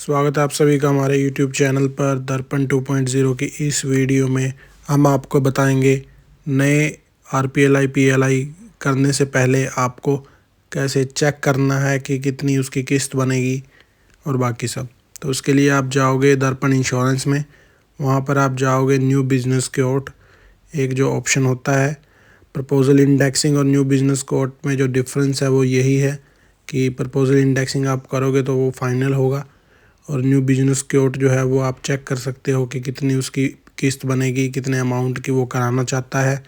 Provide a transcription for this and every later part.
स्वागत है आप सभी का हमारे YouTube चैनल पर दर्पण 2.0 की इस वीडियो में हम आपको बताएंगे नए RPLI PLI करने से पहले आपको कैसे चेक करना है कि कितनी उसकी किस्त बनेगी और बाकी सब। तो उसके लिए आप जाओगे दर्पण इंश्योरेंस में, वहाँ पर आप जाओगे न्यू बिज़नेस कोट, एक जो ऑप्शन होता है प्रपोजल इंडेक्सिंग और न्यू बिज़नेस कोट में जो डिफरेंस है वो यही है कि प्रपोजल इंडेक्सिंग आप करोगे तो वो फाइनल होगा और न्यू बिज़नेस कोट जो है वो आप चेक कर सकते हो कि कितनी उसकी किस्त बनेगी, कितने अमाउंट की वो कराना चाहता है।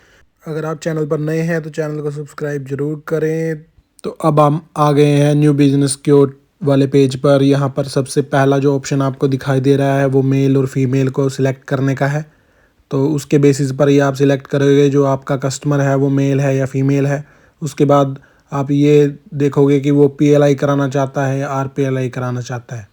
अगर आप चैनल पर नए हैं तो चैनल को सब्सक्राइब ज़रूर करें। तो अब हम आ गए हैं न्यू बिज़नेस कोट वाले पेज पर। यहाँ पर सबसे पहला जो ऑप्शन आपको दिखाई दे रहा है वो मेल और फीमेल को सिलेक्ट करने का है। तो उसके बेसिस पर ही आप सिलेक्ट करोगे जो आपका कस्टमर है वो मेल है या फीमेल है। उसके बाद आप ये देखोगे कि वो PLI कराना चाहता है या RPLI कराना चाहता है।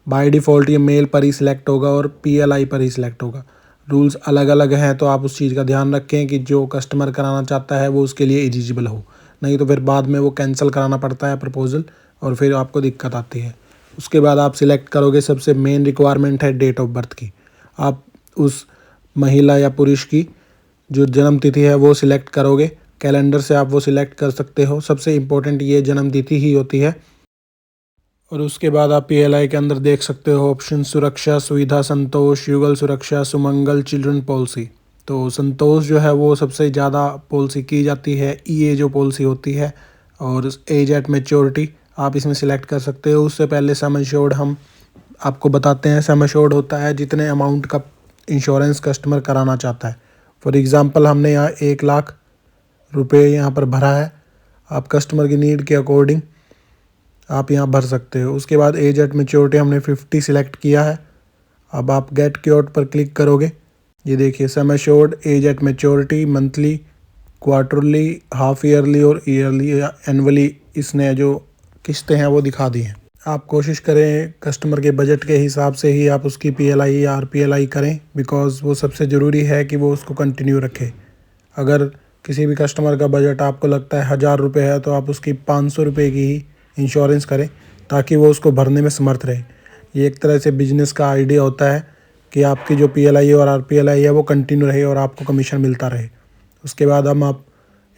बाय डिफ़ॉल्ट ये मेल पर ही सिलेक्ट होगा और PLI पर ही सिलेक्ट होगा। रूल्स अलग अलग हैं तो आप उस चीज़ का ध्यान रखें कि जो कस्टमर कराना चाहता है वो उसके लिए एलिजिबल हो, नहीं तो फिर बाद में वो कैंसिल कराना पड़ता है प्रपोज़ल और फिर आपको दिक्कत आती है। उसके बाद आप सिलेक्ट करोगे, सबसे मेन रिक्वायरमेंट है डेट ऑफ बर्थ की। आप उस महिला या पुरुष की जो जन्म तिथि है वो सिलेक्ट करोगे। कैलेंडर से आप वो सिलेक्ट कर सकते हो, सबसे इम्पोर्टेंट ये जन्म तिथि ही होती है। और उसके बाद आप PLI के अंदर देख सकते हो ऑप्शन सुरक्षा, सुविधा, संतोष, युगल सुरक्षा, सुमंगल, चिल्ड्रन पॉलिसी। तो संतोष जो है वो सबसे ज़्यादा पॉलिसी की जाती है, EA जो पॉलिसी होती है, और एज एट मैच्योरिटी आप इसमें सिलेक्ट कर सकते हो। उससे पहले सम एश्योर्ड हम आपको बताते हैं। सम एश्योर्ड होता है जितने अमाउंट का इंश्योरेंस कस्टमर कराना चाहता है। फॉर एग्ज़ाम्पल हमने यहाँ 1,00,000 रुपये यहाँ पर भरा है। आप कस्टमर की नीड के अकॉर्डिंग आप यहाँ भर सकते हो। उसके बाद एज एट मैच्योरिटी हमने 50 सिलेक्ट किया है। अब आप गेट क्योट पर क्लिक करोगे। ये देखिए sum assured, as at maturity, monthly, quarterly, half yearly और ईयरली या एनुअली इसने जो किस्तें हैं वो दिखा दी हैं। आप कोशिश करें कस्टमर के बजट के हिसाब से ही आप उसकी PLI या RPLI करें, बिकॉज़ वो सबसे ज़रूरी है कि वो उसको कंटिन्यू रखे। अगर किसी भी कस्टमर का बजट आपको लगता है 1,000 रुपये है तो आप उसकी 500 रुपये की ही इंश्योरेंस करें ताकि वो उसको भरने में समर्थ रहे। ये एक तरह से बिजनेस का आइडिया होता है कि आपकी जो PLI और RPLI है वो कंटिन्यू रहे और आपको कमीशन मिलता रहे। उसके बाद हम आप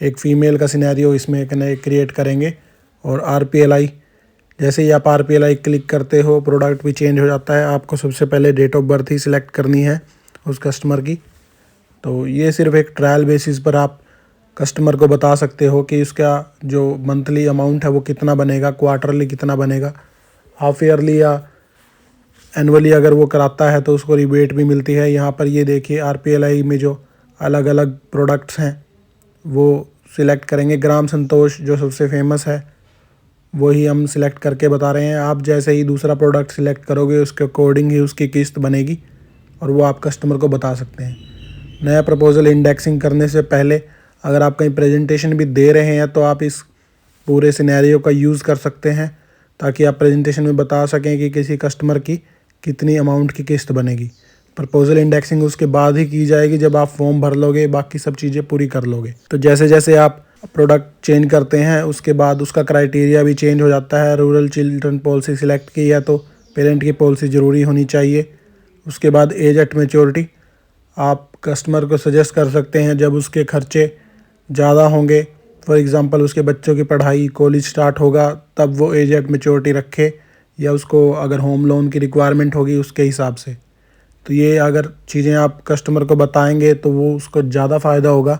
एक फ़ीमेल का सिनेरियो इसमें क्रिएट करेंगे और RPLI, जैसे ही आप RPLI क्लिक करते हो प्रोडक्ट भी चेंज हो जाता है। आपको सबसे पहले डेट ऑफ बर्थ ही सिलेक्ट करनी है उस कस्टमर की। तो ये सिर्फ एक ट्रायल बेसिस पर आप कस्टमर को बता सकते हो कि उसका जो मंथली अमाउंट है वो कितना बनेगा, क्वार्टरली कितना बनेगा, हाफ ईयरली या एनुअली अगर वो कराता है तो उसको रिबेट भी मिलती है। यहाँ पर ये देखिए RPLI में जो अलग अलग प्रोडक्ट्स हैं वो सिलेक्ट करेंगे। ग्राम संतोष जो सबसे फेमस है वही हम सिलेक्ट करके बता रहे हैं। आप जैसे ही दूसरा प्रोडक्ट सिलेक्ट करोगे उसके अकॉर्डिंग ही उसकी किस्त बनेगी और वो आप कस्टमर को बता सकते हैं। नया प्रपोजल इंडेक्सिंग करने से पहले अगर आप कहीं प्रेजेंटेशन भी दे रहे हैं तो आप इस पूरे सिनेरियो का यूज़ कर सकते हैं ताकि आप प्रेजेंटेशन में बता सकें कि किसी कस्टमर की कितनी अमाउंट की किस्त बनेगी। प्रपोजल इंडेक्सिंग उसके बाद ही की जाएगी जब आप फॉर्म भर लोगे, बाकी सब चीज़ें पूरी कर लोगे। तो जैसे जैसे आप प्रोडक्ट चेंज करते हैं उसके बाद उसका क्राइटेरिया भी चेंज हो जाता है। रूरल चिल्ड्रन पॉलिसी सिलेक्ट की है तो पेरेंट की पॉलिसी ज़रूरी होनी चाहिए। उसके बाद एज एट मैच्योरिटी आप कस्टमर को सजेस्ट कर सकते हैं जब उसके खर्चे ज़्यादा होंगे, फॉर एग्ज़ाम्पल उसके बच्चों की पढ़ाई, कॉलेज स्टार्ट होगा, तब वो एज एट मैच्योरिटी रखे, या उसको अगर होम लोन की रिक्वायरमेंट होगी उसके हिसाब से। तो ये अगर चीज़ें आप कस्टमर को बताएंगे तो वो उसको ज़्यादा फ़ायदा होगा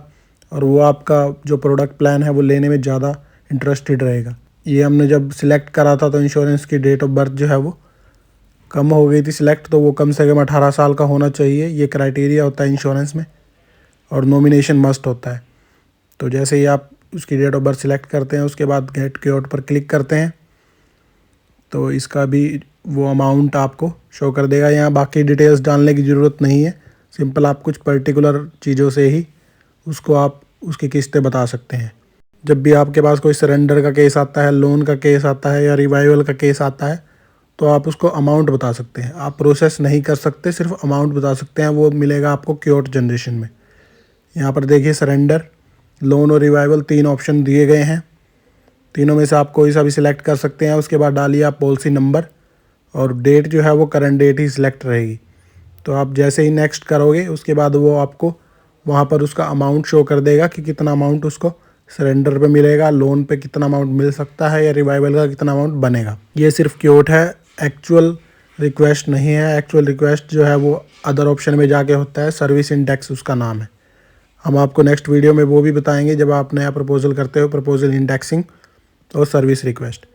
और वो आपका जो प्रोडक्ट प्लान है वो लेने में ज़्यादा इंटरेस्टेड रहेगा। ये हमने जब सिलेक्ट करा था तो इंश्योरेंस की डेट ऑफ बर्थ जो है वो कम हो गई थी सिलेक्ट, तो वो कम से कम 18 साल का होना चाहिए। ये क्राइटेरिया होता है इंश्योरेंस में और नॉमिनेशन मस्ट होता है। तो जैसे ही आप उसकी डेट ऑफ बर्थ सिलेक्ट करते हैं उसके बाद गेट क्योट पर क्लिक करते हैं तो इसका भी वो अमाउंट आपको शो कर देगा। यहाँ बाकी डिटेल्स डालने की ज़रूरत नहीं है, सिंपल आप कुछ पर्टिकुलर चीज़ों से ही उसको आप उसकी किस्तें बता सकते हैं। जब भी आपके पास कोई सरेंडर का केस आता है, लोन का केस आता है या रिवाइवल का केस आता है तो आप उसको अमाउंट बता सकते हैं। आप प्रोसेस नहीं कर सकते, सिर्फ अमाउंट बता सकते हैं। वो मिलेगा आपको क्योट जनरेशन में। यहाँ पर देखिए सरेंडर, लोन और रिवाइवल 3 ऑप्शन दिए गए हैं। तीनों में से आप कोई सा भी सिलेक्ट कर सकते हैं। उसके बाद डालिए आप पॉलिसी नंबर और डेट जो है वो करंट डेट ही सिलेक्ट रहेगी। तो आप जैसे ही नेक्स्ट करोगे उसके बाद वो आपको वहाँ पर उसका अमाउंट शो कर देगा कि कितना अमाउंट उसको सरेंडर पे मिलेगा, लोन पे कितना अमाउंट मिल सकता है या रिवाइवल का कितना अमाउंट बनेगा। ये सिर्फ क्योट है, एक्चुअल रिक्वेस्ट नहीं है। एक्चुअल रिक्वेस्ट जो है वो अदर ऑप्शन में जाके होता है, सर्विस इंडेक्स उसका नाम है। हम आपको नेक्स्ट वीडियो में वो भी बताएंगे जब आप नया प्रपोजल करते हो, प्रपोजल इंडेक्सिंग और सर्विस रिक्वेस्ट।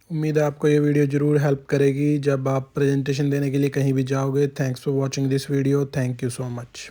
उम्मीद है आपको ये वीडियो ज़रूर हेल्प करेगी जब आप प्रेजेंटेशन देने के लिए कहीं भी जाओगे। Thanks for watching this video. Thank you so much.